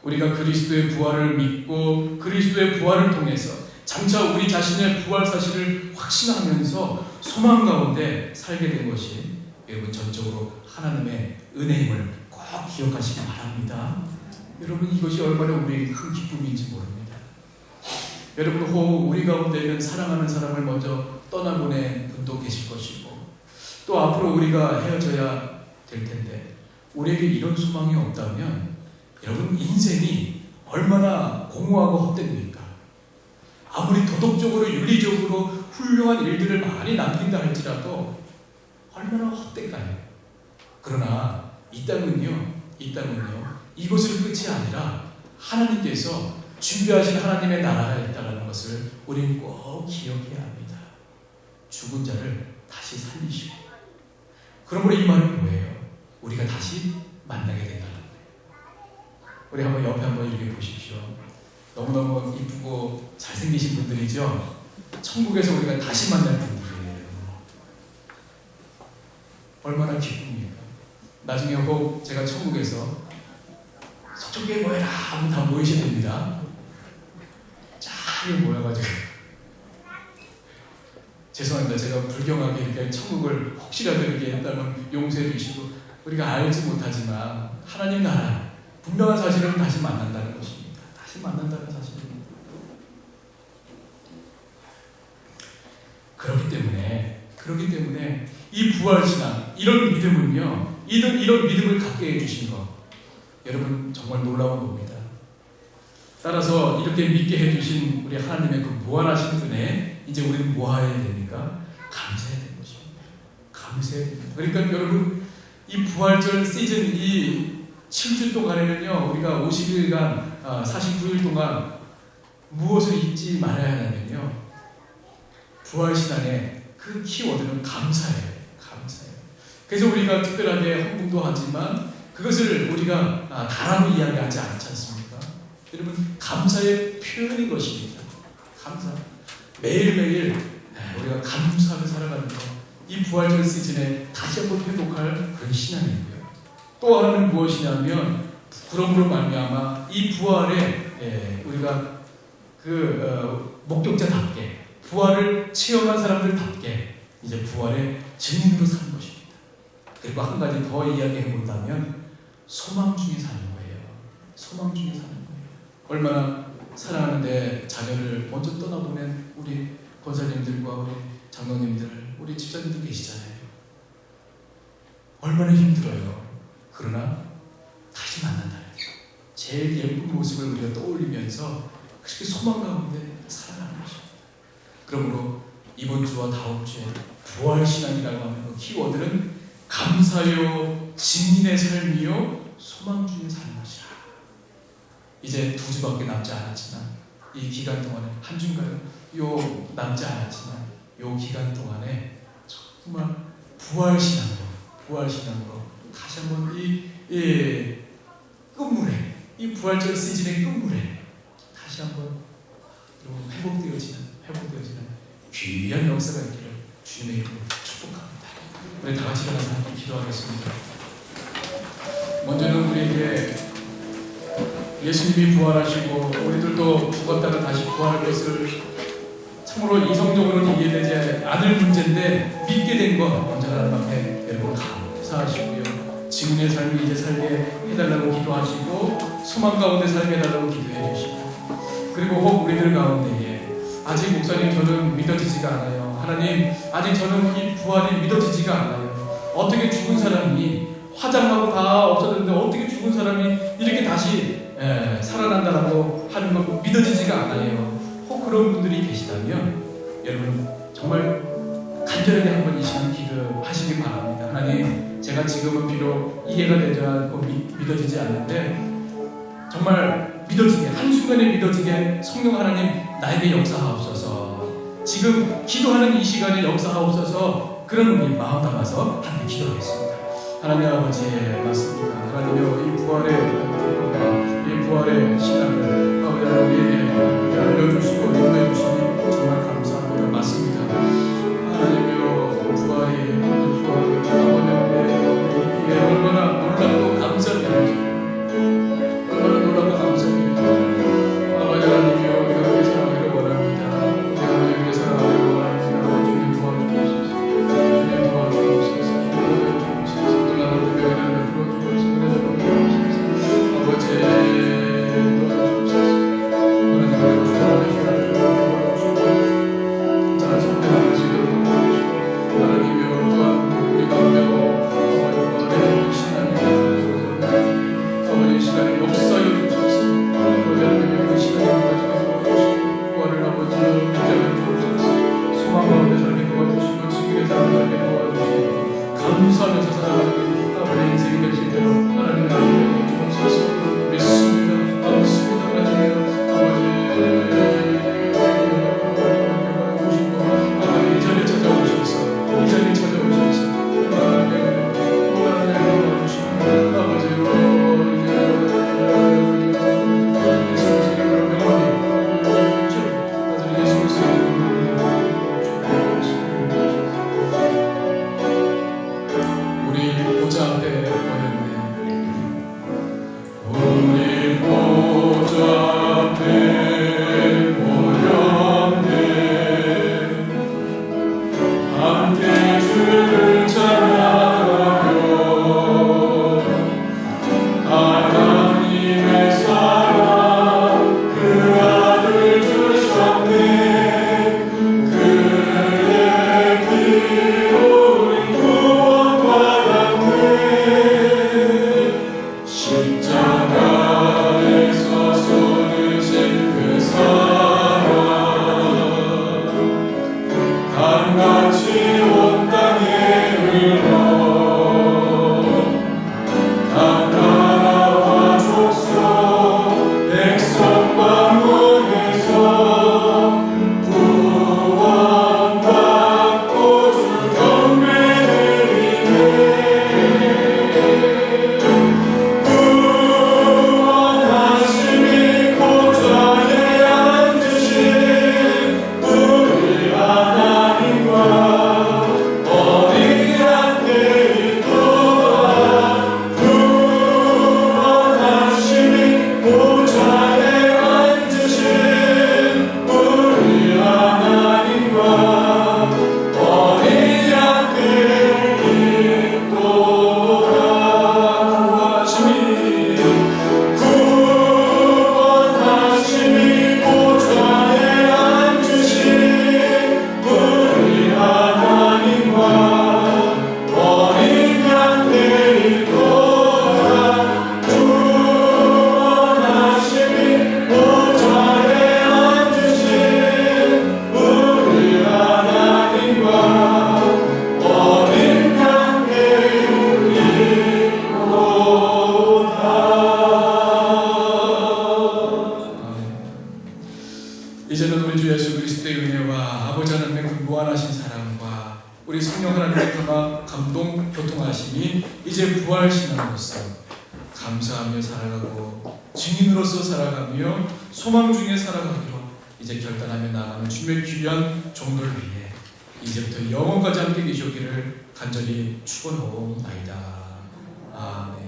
우리가 그리스도의 부활을 믿고 그리스도의 부활을 통해서 장차 우리 자신의 부활 사실을 확신하면서 소망 가운데 살게 된 것이 여러분 전적으로 하나님의 은혜임을 꼭 기억하시기 바랍니다. 여러분, 이것이 얼마나 우리에게 큰 기쁨인지 모릅니다. 여러분, 혹 우리 가운데는 사랑하는 사람을 먼저 떠나보낸 분도 계실 것이고 또 앞으로 우리가 헤어져야 될 텐데 우리에게 이런 소망이 없다면 여러분, 인생이 얼마나 공허하고 헛됩니까? 아무리 도덕적으로 윤리적으로 훌륭한 일들을 많이 남긴다 할지라도 얼마나 헛될까요? 그러나 이 땅은요 이것을 끝이 아니라 하나님께서 준비하신 하나님의 나라가 있다는 것을 우리는 꼭 기억해야 합니다. 죽은 자를 다시 살리시고, 그러므로 이 말은 뭐예요? 우리가 다시 만나게 된다는 거예요. 우리 한번 옆에 한번 이렇게 보십시오. 너무너무 이쁘고 잘생기신 분들이죠? 천국에서 우리가 다시 만날 분들이에요. 얼마나 기쁩니까? 나중에 혹 제가 천국에서 서쪽에 모여라 하면 다 모이셔야 됩니다. 잘 모여가지고 죄송합니다. 제가 불경하게 이렇게 천국을 혹시라도 이렇게 했다면 용서해 주시고, 우리가 알지 못하지만 하나님 나라 분명한 사실은 다시 만난다는 것입니다. 다시 만난다는 사실입니다. 그렇기 때문에 이 부활신앙, 이런 믿음은요, 이런 믿음을 갖게 해주신 것, 여러분 정말 놀라운 겁니다. 따라서 이렇게 믿게 해주신 우리 하나님의 그 무한하신 은혜에 이제 우리는 뭐 해야 됩니까? 감사해야 되는 것입니다. 감사해야 됩니다. 그러니까 여러분, 이 부활절 시즌 이 7주 동안에는요, 우리가 50일간 49일 동안 무엇을 잊지 말아야 하냐면요, 부활신앙의 그 키워드는 감사예요. 감사예요. 그래서 우리가 특별하게 헌금도 하지만 그것을 우리가 다라고 이야기하지 않지 않습니까? 여러분, 감사의 표현인 것입니다. 감사. 매일매일 우리가 감사하며 살아가는 것, 이 부활절 시즌에 다시 한번 회복할 그런 신앙이고요. 또 하나는 무엇이냐면, 그러므로 말미암아 이 부활에 우리가 목격자답게 부활을 체험한 사람들답게 이제 부활의 증인으로 사는 것입니다. 그리고 한 가지 더 이야기해 본다면 소망 중에 사는 거예요. 소망 중에 사는 거예요. 얼마나 사랑하는데 자녀를 먼저 떠나보낸 우리 권사님들과 우리 장로님들, 우리 집사님들 계시잖아요. 얼마나 힘들어요. 그러나 다시 만난다는 제일 예쁜 모습을 우리가 떠올리면서 그렇게 소망 가운데 살아가는 것입니다. 그러므로 이번 주와 다음 주에 부활신앙이라고 하는 그 키워드는 감사요, 증인의 삶이요, 소망 중에 사는 것이라. 이제 2주밖에 남지 않았지만 이 기간 동안에 한 주인가요? 요 남지 않았지만 요 기간 동안에 정말 부활신앙으로 다시 한번 이 끝물에, 이 부활절 시즌의 끝물에 다시 한번 회복되어지는 귀한 역사가 있기를 주님의 이름으로 축복합니다. 우리 다 같이 일어나서 함께 기도하겠습니다. 먼저는 우리에게 예수님이 부활하시고 우리들도 죽었다가 다시 부활할 것을 참으로 이성적으로는 이해되지 않을 문제인데 믿게 된 것 먼저 하나님 앞에 여러분 감사하시고요. 증인의 삶이 이제 살게 해달라고 기도하시고 소망 가운데 살게 해달라고 기도해 주시고, 그리고 혹 우리들 가운데에 아직 목사님 저는 믿어지지가 않아요. 하나님 아직 저는 이 부활이 믿어지지가 않아요. 어떻게 죽은 사람이 화장하고 다 없어졌는데 어떻게 죽은 사람이 이렇게 다시 살아난다라고 하는 거 믿어지지가 않아요. 혹 그런 분들이 계시다면 여러분 정말 간절하게 한번 이 시간 기도하시기 바랍니다. 하나님 제가 지금은 비록 이해가 되지 않고 믿어지지 않는데 정말 믿어지게, 한순간에 믿어지게 성령 하나님 나에게 역사하옵소서. 지금 기도하는 이 시간에 역사하옵소서. 그런 의미 마음 담아서 함께 기도하겠습니다. 하나님 아버지 맞습니다. 하나님여 이 부활의 신앙을 아버지 우리에게 알려주시고 인도해주시니 정말 감사합니다. 맞습니다. 하나님여 부활이 아버지의 얼마나 놀랍고 감사드립니다. 얼마나 놀랍고 감사드립니다. 아버지 하나님여 우리가 그렇게 살아가기를 원합니다. 우리가 그렇게 살아가기를 원합니다. 주님 도와주옵소서. 주님 도와주옵소서. 감사하면서 살아가는 아버지 인생이 될 수 있도록 하나님 나에게 주옵소서. 믿습니다. 아버지 이 자리에 찾아오셔서 하나님과 이제는 우리 주 예수 그리스도의 은혜와 아버지 하나님의 그 무한하신 사랑과 우리 성령 하나님의 감동 교통하심이 이제 부활신앙으로서 감사하며 살아가고 증인으로서 살아가며 소망 중에 살아가기로 이제 결단하며 나아가는 주님의 귀한 종들을 위해 이제부터 영원까지 함께 계시기를 간절히 축원하옵나이다. 아멘.